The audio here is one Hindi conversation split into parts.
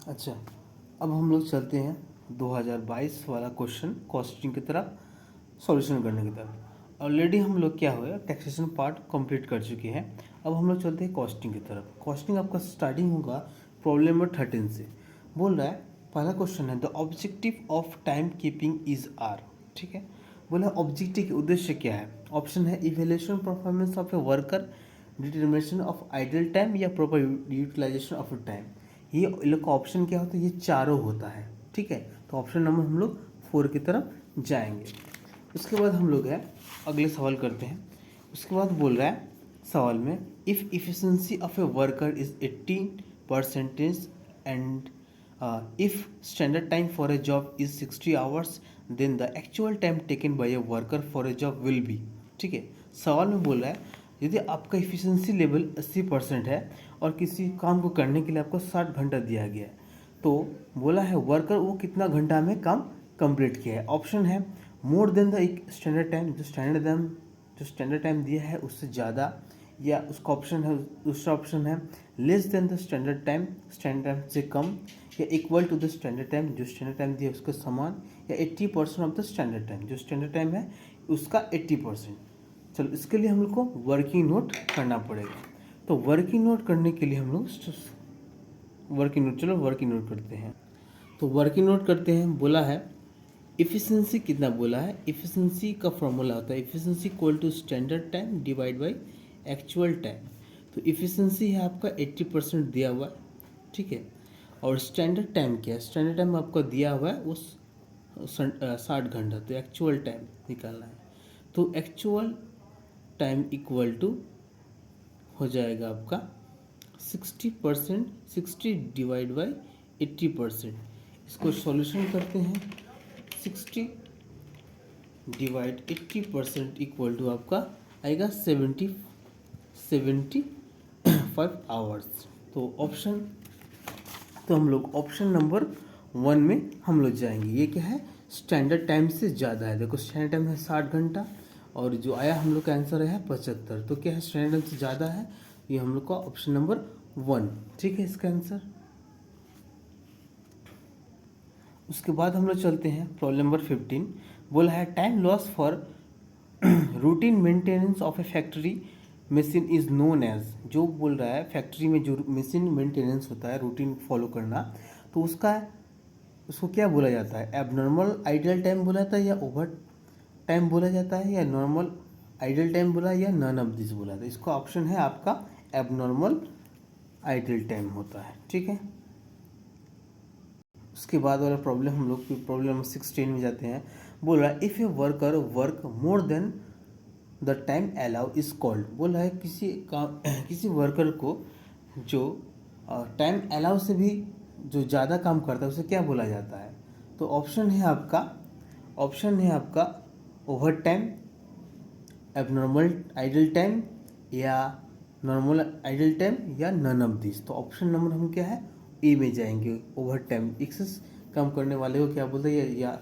अच्छा, अब हम लोग चलते हैं 2022 वाला क्वेश्चन कॉस्टिंग की तरफ, सॉल्यूशन करने की तरफ। ऑलरेडी हम लोग क्या हुआ, टैक्सेशन पार्ट कंप्लीट कर चुके हैं। अब हम लोग चलते हैं कॉस्टिंग की तरफ। कॉस्टिंग आपका स्टार्टिंग होगा प्रॉब्लम नंबर 13 से। बोल रहा है, पहला क्वेश्चन है, the objective of time keeping is are. ठीक है, बोला ऑब्जेक्टिव के उद्देश्य क्या है। ऑप्शन है evaluation performance of a worker, determination of idle time या प्रॉपर यूटिलाइजेशन ऑफ टाइम। ये लोग का ऑप्शन क्या होता है, ये चारों होता है। ठीक है, तो ऑप्शन नंबर हम लोग 4 की तरफ जाएंगे। उसके बाद हम लोग है अगले सवाल करते हैं। उसके बाद बोल रहा है सवाल में, if efficiency of a worker is 80% and if standard time for a job is 60 hours then the actual time taken by a worker for a job will be. ठीक है, सवाल में बोल रहा है यदि आपका इफिशिएंसी लेवल 80% है और किसी काम को करने के लिए आपको 60 घंटा दिया गया है, तो बोला है वर्कर वो कितना घंटा में काम कंप्लीट किया है। ऑप्शन है more than the standard time, जो स्टैंडर्ड टाइम दिया है उससे ज़्यादा, या उसका ऑप्शन है, दूसरा ऑप्शन है less than the standard time से कम, या equal to the standard time, जो स्टैंडर्ड टाइम दिया है उसके समान, या 80% ऑफ द स्टैंडर्ड टाइम, जो स्टैंडर्ड टाइम है उसका 80%। चलो इसके लिए हम लोग को वर्किंग नोट करना पड़ेगा। तो वर्किंग नोट करने के लिए हम लोग वर्किंग नोट करते हैं। तो वर्किंग नोट करते हैं। बोला है इफ़िशिएंसी कितना बोला है, इफ़िशिएंसी का फॉर्मूला होता है efficiency equal to standard time divide by actual time. तो इफ़िशिएंसी है आपका 80% दिया हुआ है। ठीक है, और स्टैंडर्ड टाइम क्या है, स्टैंडर्ड टाइम आपका दिया हुआ है वो 60 घंटा, तो एक्चुअल टाइम निकालना है। तो एक्चुअल टाइम इक्वल टू हो जाएगा आपका 60%, 60 डिवाइड बाई 80%। इसको सॉल्यूशन करते हैं। 60 डिवाइड 80% इक्वल टू आपका आएगा 75 आवर्स। तो ऑप्शन, तो हम लोग ऑप्शन नंबर 1 में हम लोग जाएंगे। ये क्या है, स्टैंडर्ड टाइम से ज़्यादा है। देखो स्टैंडर्ड टाइम है 60 घंटा और जो आया हम लोग का आंसर है 75। तो क्या है, स्टैंडर्ड टाइम से ज़्यादा है, ये हम लोग का ऑप्शन नंबर 1। ठीक है इसका आंसर। उसके बाद हम लोग चलते हैं प्रॉब्लम नंबर 15। बोला है time loss for routine maintenance of a factory machine is known as. जो बोल रहा है फैक्ट्री में जो मशीन मेंटेनेंस होता है, रूटीन फॉलो करना, तो उसको क्या बोला जाता है, एबनॉर्मल आइडल टाइम बोला जाता है, या ओवर टाइम बोला जाता है, या नॉर्मल आइडल टाइम बोला, या नन ऑफ दिस बोला जाता है। इसका ऑप्शन है आपका एबनॉर्मल आइडल टाइम होता है। ठीक है, उसके बाद वाला प्रॉब्लम हम लोग प्रॉब्लम नंबर 16 में जाते हैं। बोल रहा है if a worker work more than the time allow is called. बोल रहा है किसी वर्कर को जो टाइम अलाउ से भी जो ज़्यादा काम करता है उसे क्या बोला जाता है। तो ऑप्शन है आपका over time, abnormal idle time, या नॉर्मल आइडल टाइम, या नन ऑफ दिस। तो ऑप्शन नंबर हम क्या है, ए में जाएंगे। ओवर टाइम एक्सेस काम करने वाले को क्या बोलते हैं, या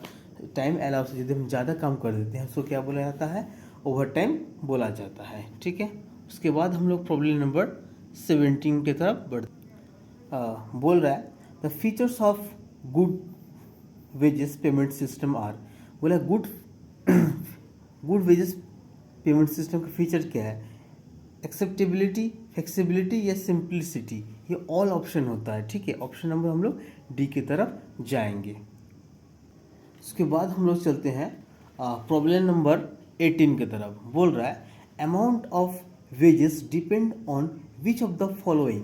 टाइम अलाउ से यदि हम ज़्यादा काम कर देते हैं उसको क्या बोला जाता है, ओवर टाइम बोला जाता है। ठीक है, उसके बाद हम लोग प्रॉब्लम नंबर 17 की तरफ बोल रहा है the features of good wages payment system are. बोला गुड वेजेस पेमेंट सिस्टम का फीचर क्या है, एक्सेप्टेबिलिटी, फ्लेक्सिबिलिटी, या सिंप्लिसिटी। ये ऑल ऑप्शन होता है। ठीक है, ऑप्शन नंबर हम लोग डी की तरफ जाएंगे। उसके बाद हम लोग चलते हैं प्रॉब्लम नंबर 18 की तरफ। बोल रहा है amount of wages depend on which of the following.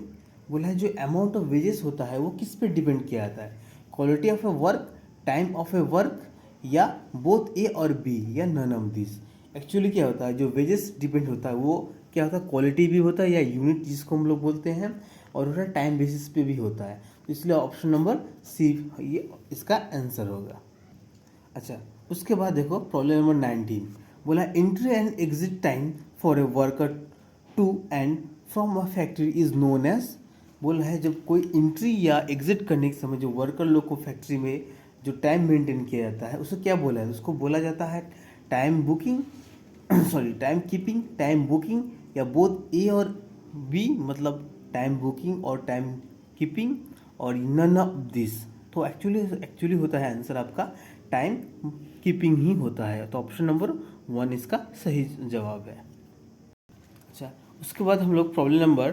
बोला है जो अमाउंट ऑफ वेजेस होता है वो किस पे डिपेंड किया जाता है, quality of A work, time of A work, या बोथ ए और बी, या नन ऑफ दिस। एक्चुअली क्या होता है, जो वेजेस डिपेंड होता है वो क्या होता है, क्वालिटी भी होता है, या यूनिट जिसको हम लोग बोलते हैं, और होता है टाइम बेसिस पे भी होता है। तो इसलिए ऑप्शन नंबर सी ये इसका आंसर होगा। अच्छा, उसके बाद देखो प्रॉब्लम नंबर 19। बोला entry and exit time for a worker to and from a factory is known as. बोला है जब कोई एंट्री या एग्जिट करने के समय जो वर्कर लोग को फैक्ट्री में जो टाइम मेंटेन किया जाता है उसे क्या बोला है, उसको बोला जाता है time booking time keeping, time booking, या बोथ ए और बी, मतलब टाइम बुकिंग और टाइम कीपिंग, और नन ऑफ दिस। तो एक्चुअली होता है आंसर आपका टाइम कीपिंग ही होता है। तो ऑप्शन नंबर 1 इसका सही जवाब है। अच्छा, उसके बाद हम लोग प्रॉब्लम नंबर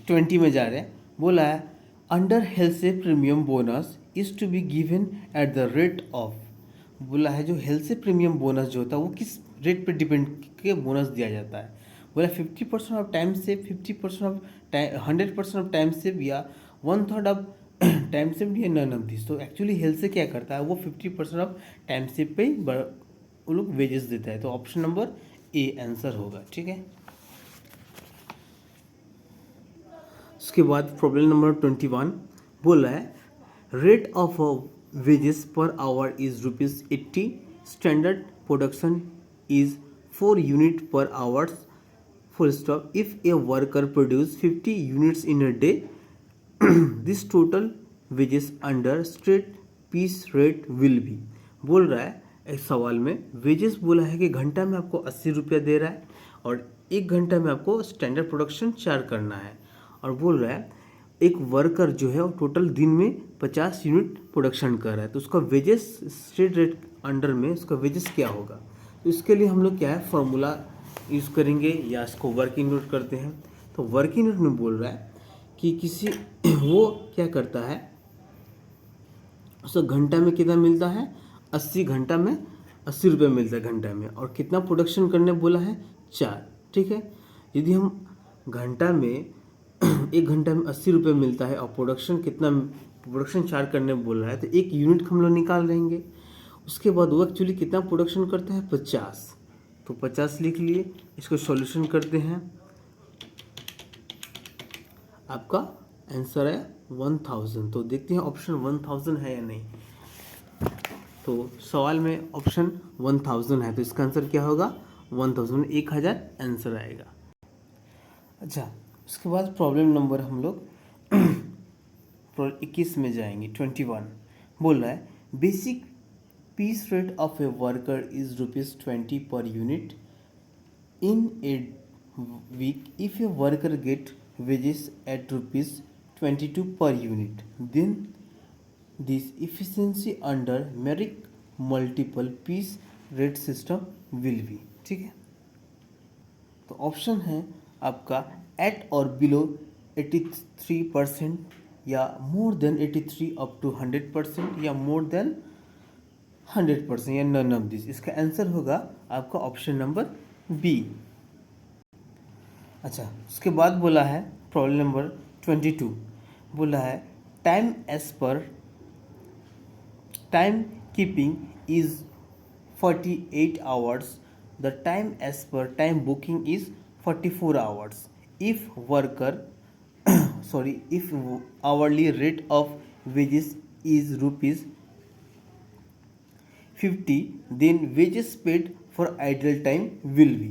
20 में जा रहे हैं। बोला है under Halsey premium bonus is to be given at the rate of. बोला है जो हेल्थ से प्रीमियम बोनस जो होता है वो किस रेट पे डिपेंड के बोनस दिया जाता है। बोला 50% ऑफ टाइम से, 50% ऑफ टाइम, 100% ऑफ टाइम से, या 1/3 ऑफ टाइम से, या नन ऑफ दिस। तो एक्चुअली हेल्थ से क्या करता है, वो 50% ऑफ टाइम से पे वो लोग वेजेस देता है। तो ऑप्शन नंबर ए आंसर होगा। ठीक है। उसके बाद प्रॉब्लम नंबर 21 बोल रहा है rate of wages per hour is ₹80, standard production is 4 unit पर hours, full stop. If a worker produce 50 units in a day, this total wages under straight piece rate will be। बोल रहा है एक सवाल में वेजेस बोला है कि घंटा में आपको 80 रुपया दे रहा है और 1 घंटा में आपको स्टैंडर्ड प्रोडक्शन 4 करना है। और बोल रहा है एक वर्कर जो है वो टोटल दिन में 50 यूनिट प्रोडक्शन कर रहा है, तो उसका वेजेस स्ट्रेट रेट अंडर में उसका वेजेस क्या होगा। तो इसके लिए हम लोग क्या है फॉर्मूला यूज़ करेंगे या इसको वर्किंग नोट करते हैं। तो वर्किंग नोट में बोल रहा है कि किसी वो क्या करता है, उसको घंटा में कितना मिलता है, 80 घंटा में 80 रुपये मिलता है घंटा में, और कितना प्रोडक्शन करने बोला है 4। ठीक है। यदि हम घंटा में 1 घंटा में 80 रुपये मिलता है और प्रोडक्शन 4 करने बोल रहा है, तो 1 यूनिट हम लोग निकाल लेंगे। उसके बाद वो एक्चुअली कितना प्रोडक्शन करता है 50, तो 50 लिख लिए। इसको सॉल्यूशन करते हैं, आपका आंसर है 1000। तो देखते हैं ऑप्शन 1000 है या नहीं। तो सवाल में ऑप्शन 1000 है, तो इसका आंसर क्या होगा 1000, 1000 आंसर आएगा। अच्छा, उसके बाद प्रॉब्लम नंबर हम लोग 21 में जाएंगे। 21 बोल रहा है basic piece rate of a worker is ₹20 per unit in a week. If a worker get wages at ₹22 per unit, then this efficiency under merit multiple piece rate system will be। ठीक है। तो ऑप्शन है आपका एट और बिलो 83%, या मोर देन 83 अप टू 100%, या मोर देन 100%, या नन ऑफ दिस। इसका आंसर होगा आपका ऑप्शन नंबर बी। अच्छा, उसके बाद बोला है प्रॉब्लम नंबर 22 बोला है time as per time keeping is 48 hours, the time as per time booking is 44 hours. If worker if hourly rate of wages is ₹50, then wages paid for idle time will be।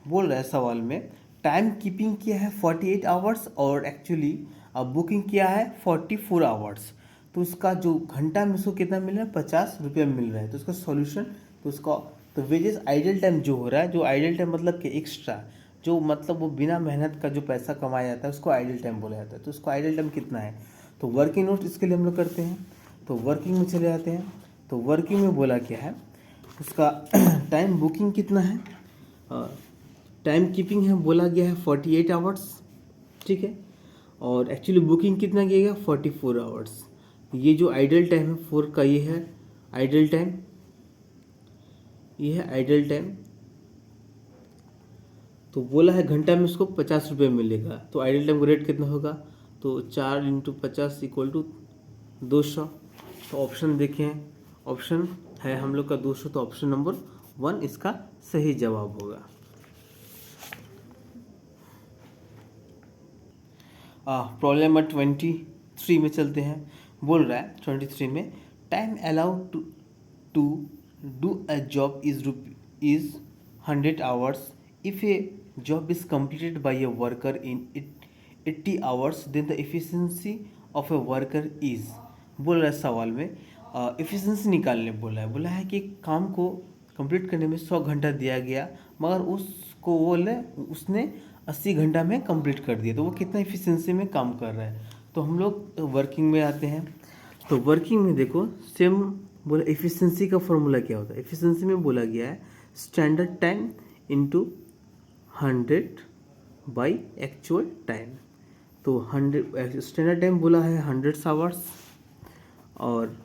बोल रहा है सवाल में टाइम कीपिंग किया है 48 आवर्स और एक्चुअली बुकिंग किया है 44 आवर्स। तो उसका जो घंटा में उसको कितना मिल रहा है 50 रुपये मिल रहा है। तो उसका सॉल्यूशन, तो उसका तो वेजेस आइडल टाइम जो हो रहा है, जो आइडल टाइम मतलब कि एक्स्ट्रा, जो मतलब वो बिना मेहनत का जो पैसा कमाया जाता है उसको आइडल टाइम बोला जाता है। तो उसको आइडल टाइम कितना है, तो वर्किंग नोट इसके लिए हम लोग करते हैं। तो वर्किंग में चले जाते हैं। तो वर्किंग में बोला क्या है उसका टाइम बुकिंग कितना है, टाइम कीपिंग है बोला गया है 48 आवर्स। ठीक है। और एक्चुअली बुकिंग कितना किया गया 44 आवर्स। ये जो आइडल टाइम है 4 का ये है आइडल टाइम, ये है आइडल टाइम। तो बोला है घंटा में उसको 50 रुपये मिलेगा। तो आइडल टाइम का रेट कितना होगा, तो 4 × 50 = 200। तो ऑप्शन देखें, ऑप्शन है हम लोग का 200, तो ऑप्शन नंबर 1 इसका सही जवाब होगा। प्रॉब्लम नंबर 23 में चलते हैं। बोल रहा है 23 में time allowed to do a job is 100 hours. If a job is completed by a worker in 80 hours, then the efficiency of a worker is। बोल रहा है सवाल में एफिशिएंसी निकालने बोला है कि काम को कंप्लीट करने में 100 घंटा दिया गया, मगर उसने 80 घंटा में कंप्लीट कर दिया। तो वो कितना एफिशिएंसी में काम कर रहा है। तो हम लोग वर्किंग में आते हैं। तो वर्किंग में देखो सेम बोला, एफिशिएंसी का फॉर्मूला क्या होता है। एफिशिएंसी में बोला गया है standard time into 100 by actual time. तो 100 स्टैंडर्ड टाइम बोला है 100 आवर्स और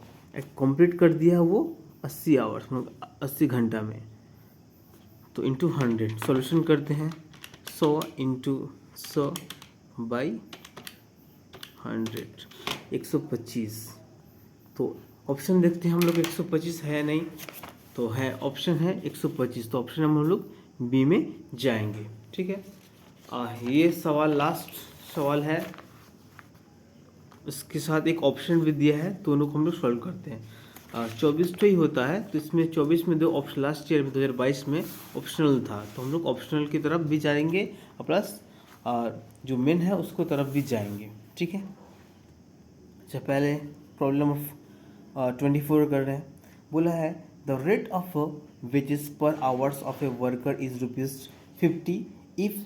कंप्लीट कर दिया वो 80 आवर्स, मतलब 80 घंटा में। तो इंटू 100 सॉल्यूशन करते हैं 100 इंटू 100 बाई 100 125। तो ऑप्शन देखते हैं हम लोग 125 है या नहीं। तो है, ऑप्शन है 125। तो ऑप्शन हम लोग बी में जाएंगे। ठीक है, ये सवाल लास्ट सवाल है, इसके साथ एक ऑप्शन भी दिया है, दोनों को हम लोग सॉल्व करते हैं। 24 तो ही होता है, तो इसमें 24 में दो ऑप्शन लास्ट ईयर में 2022 में ऑप्शनल था, तो हम लोग ऑप्शनल की तरफ भी जाएंगे और प्लस जो मेन है उसको तरफ भी जाएंगे। ठीक है, अच्छा पहले प्रॉब्लम 24 कर रहे हैं। बोला है the rate of wages per hours of a worker is ₹50 if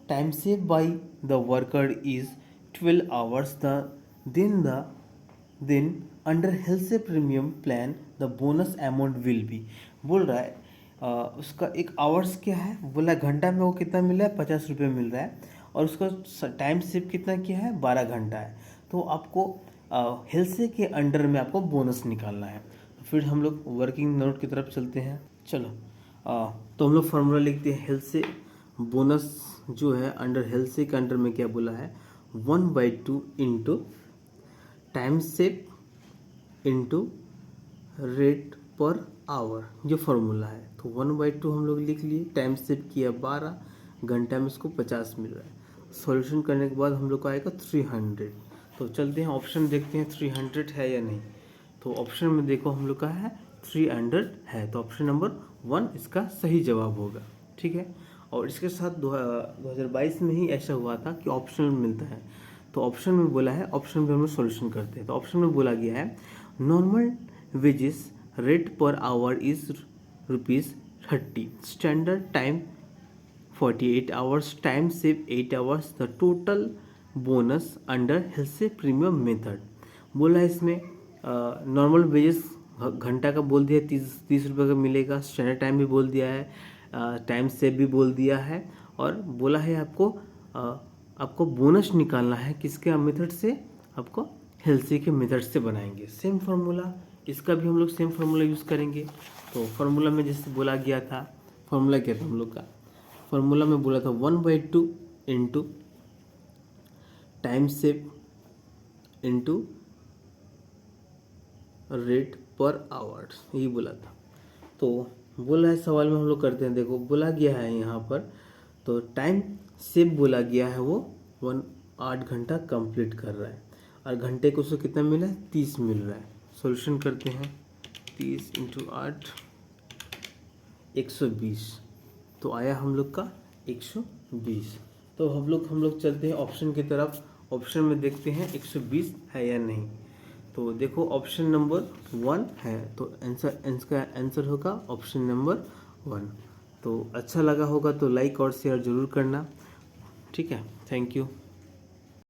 time save by the worker is 12 hours then under Halsey premium plan the bonus amount will be. बोल रहा है उसका एक आवर्स क्या है, बोला घंटा में वो कितना मिल रहा है, 50 रुपये मिल रहा है, और उसका टाइम सेव कितना किया है, 12 घंटा है। तो आपको हेल्थ के अंडर में आपको बोनस निकालना है। तो फिर हम लोग वर्किंग नोट की तरफ चलते हैं। चलो तो हम लोग फार्मूला लिखते हैं। हेल्थ से बोनस जो है अंडर हेल्थ से के अंडर में क्या बोला है, 1/2 into time save into rate per hour, जो फार्मूला है। तो 1/2 हम लोग लिख लिए, टाइम सेव किया 12 घंटा में, उसको 50 मिल रहा है। सॉल्यूशन करने के बाद हम लोग को आएगा 300। तो चलते हैं ऑप्शन देखते हैं 300 है या नहीं। तो ऑप्शन में देखो हम लोग का है 300 है, तो ऑप्शन नंबर 1 इसका सही जवाब होगा। ठीक है, और इसके साथ 2022 में ही ऐसा हुआ था कि ऑप्शन मिलता है। तो ऑप्शन में बोला है, ऑप्शन में हम लोग सॉल्यूशन करते हैं। तो ऑप्शन में बोला गया है normal wages rate per hour is ₹30, standard time 48 hours, time save 8 hours, the total bonus under Halsey premium method. बोला है इसमें नॉर्मल वेजेस घंटा का बोल दिया 30 रुपये का मिलेगा, स्टैंडर्ड टाइम भी बोल दिया है, टाइम सेव भी बोल दिया है, और बोला है आपको बोनस निकालना है किसके मेथड से, आपको हेल्थ के मेथड से बनाएंगे। सेम फार्मूला, इसका भी हम लोग सेम फार्मूला यूज़ करेंगे। तो फार्मूला में जैसे बोला गया था, फार्मूला क्या था हम लोग का, फार्मूला में बोला था 1/2 into time save into rate पर आवर्स, यही बोला था। तो बोला है सवाल में हम लोग करते हैं। देखो बोला गया है यहाँ पर, तो टाइम सेव बोला गया है वो 8 घंटा कंप्लीट कर रहा है, और घंटे को उसको कितना मिला है, 30 मिल रहा है। सॉल्यूशन करते हैं 30 इंटू 8 120, तो आया हम लोग का 120। तो हम लोग चलते हैं ऑप्शन की तरफ। ऑप्शन में देखते हैं 120 है या नहीं। तो देखो ऑप्शन नंबर 1 है, तो इसका आंसर होगा ऑप्शन नंबर 1। तो अच्छा लगा होगा तो लाइक और शेयर ज़रूर करना। ठीक है, थैंक यू।